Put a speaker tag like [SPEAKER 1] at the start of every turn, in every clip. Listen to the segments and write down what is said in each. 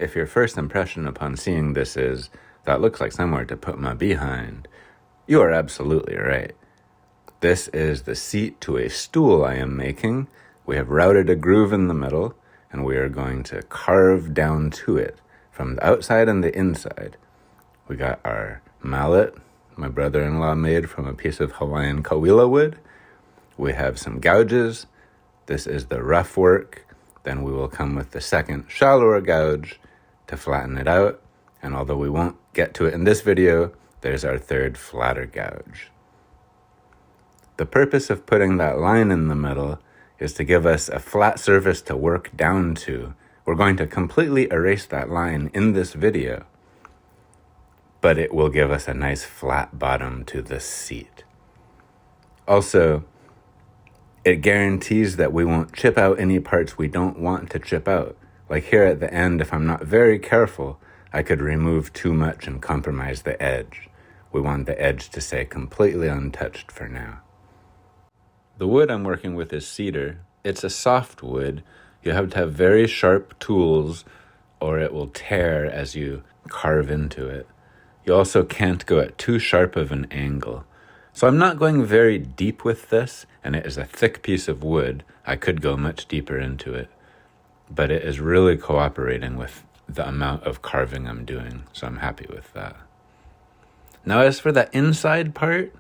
[SPEAKER 1] If your first impression upon seeing this is, that looks like somewhere to put my behind, you are absolutely right. This is the seat to a stool I am making. We have routed a groove in the middle, and we are going to carve down to it from the outside and the inside. We got our mallet, my brother-in-law made from a piece of Hawaiian kawila wood. We have some gouges. This is the rough work. Then we will come with the second shallower gouge to flatten it out. And although we won't get to it in this video, there's our third flatter gouge. The purpose of putting that line in the middle is to give us a flat surface to work down to. We're going to completely erase that line in this video, but it will give us a nice flat bottom to the seat. Also, it guarantees that we won't chip out any parts we don't want to chip out. Like here at the end, if I'm not very careful, I could remove too much and compromise the edge. We want the edge to stay completely untouched for now. The wood I'm working with is cedar. It's a soft wood. You have to have very sharp tools or it will tear as you carve into it. You also can't go at too sharp of an angle. So I'm not going very deep with this, and it is a thick piece of wood. I could go much deeper into it, but it is really cooperating with the amount of carving I'm doing, so I'm happy with that. Now, as for the inside part,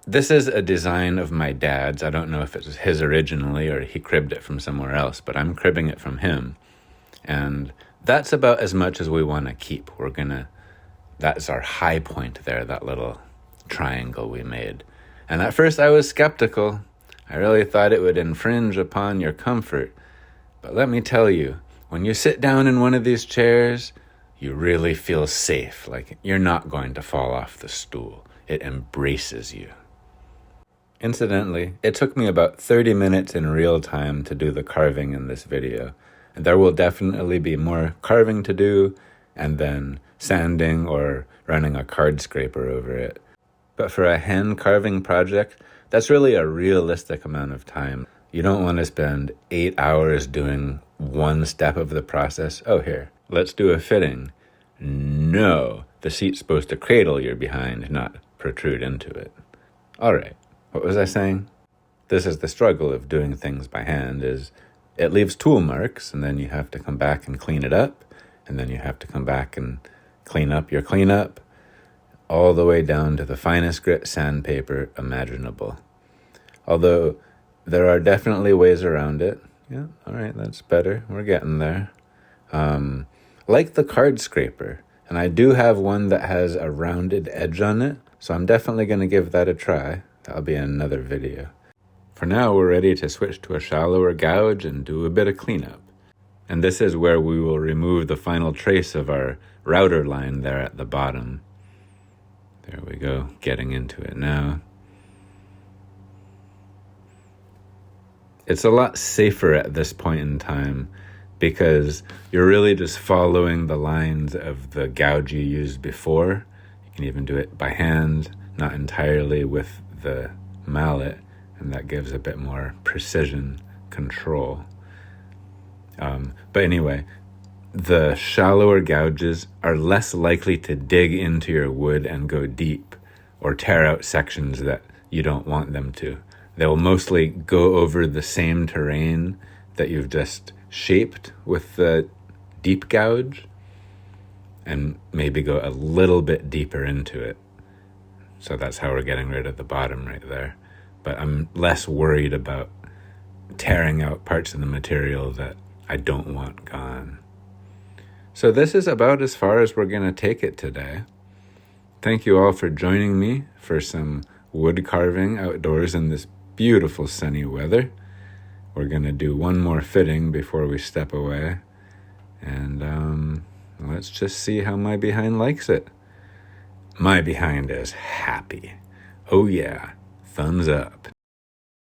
[SPEAKER 1] this is a design of my dad's. I don't know if it was his originally or he cribbed it from somewhere else, but I'm cribbing it from him. And that's about as much as we want to keep. That's our high point there, that little triangle we made. And at first I was skeptical. I really thought it would infringe upon your comfort. But let me tell you, when you sit down in one of these chairs, you really feel safe, like you're not going to fall off the stool. It embraces you. Incidentally, it took me about 30 minutes in real time to do the carving in this video. And there will definitely be more carving to do, and then sanding or running a card scraper over it. But for a hand carving project, that's really a realistic amount of time. You don't want to spend 8 hours doing one step of the process. Oh, here, let's do a fitting. No, the seat's supposed to cradle your behind, not protrude into it. All right, what was I saying? This is the struggle of doing things by hand, is it leaves tool marks, and then you have to come back and clean it up, and then you have to come back and clean up your cleanup, all the way down to the finest grit sandpaper imaginable. Although there are definitely ways around it. Yeah, all right, that's better. We're getting there. Like the card scraper, and I do have one that has a rounded edge on it, so I'm definitely going to give that a try. That'll be another video. For now, we're ready to switch to a shallower gouge and do a bit of cleanup. And this is where we will remove the final trace of our router line there at the bottom. There we go, getting into it now. It's a lot safer at this point in time because you're really just following the lines of the gouge you used before. You can even do it by hand, not entirely with the mallet, and that gives a bit more precision control. But anyway, the shallower gouges are less likely to dig into your wood and go deep or tear out sections that you don't want them to. They'll mostly go over the same terrain that you've just shaped with the deep gouge and maybe go a little bit deeper into it. So that's how we're getting rid of the bottom right there. But I'm less worried about tearing out parts of the material that I don't want gone. So this is about as far as we're going to take it today. Thank you all for joining me for some wood carving outdoors in this beautiful sunny weather. We're going to do one more fitting before we step away. And let's just see how my behind likes it. My behind is happy. Oh yeah, thumbs up.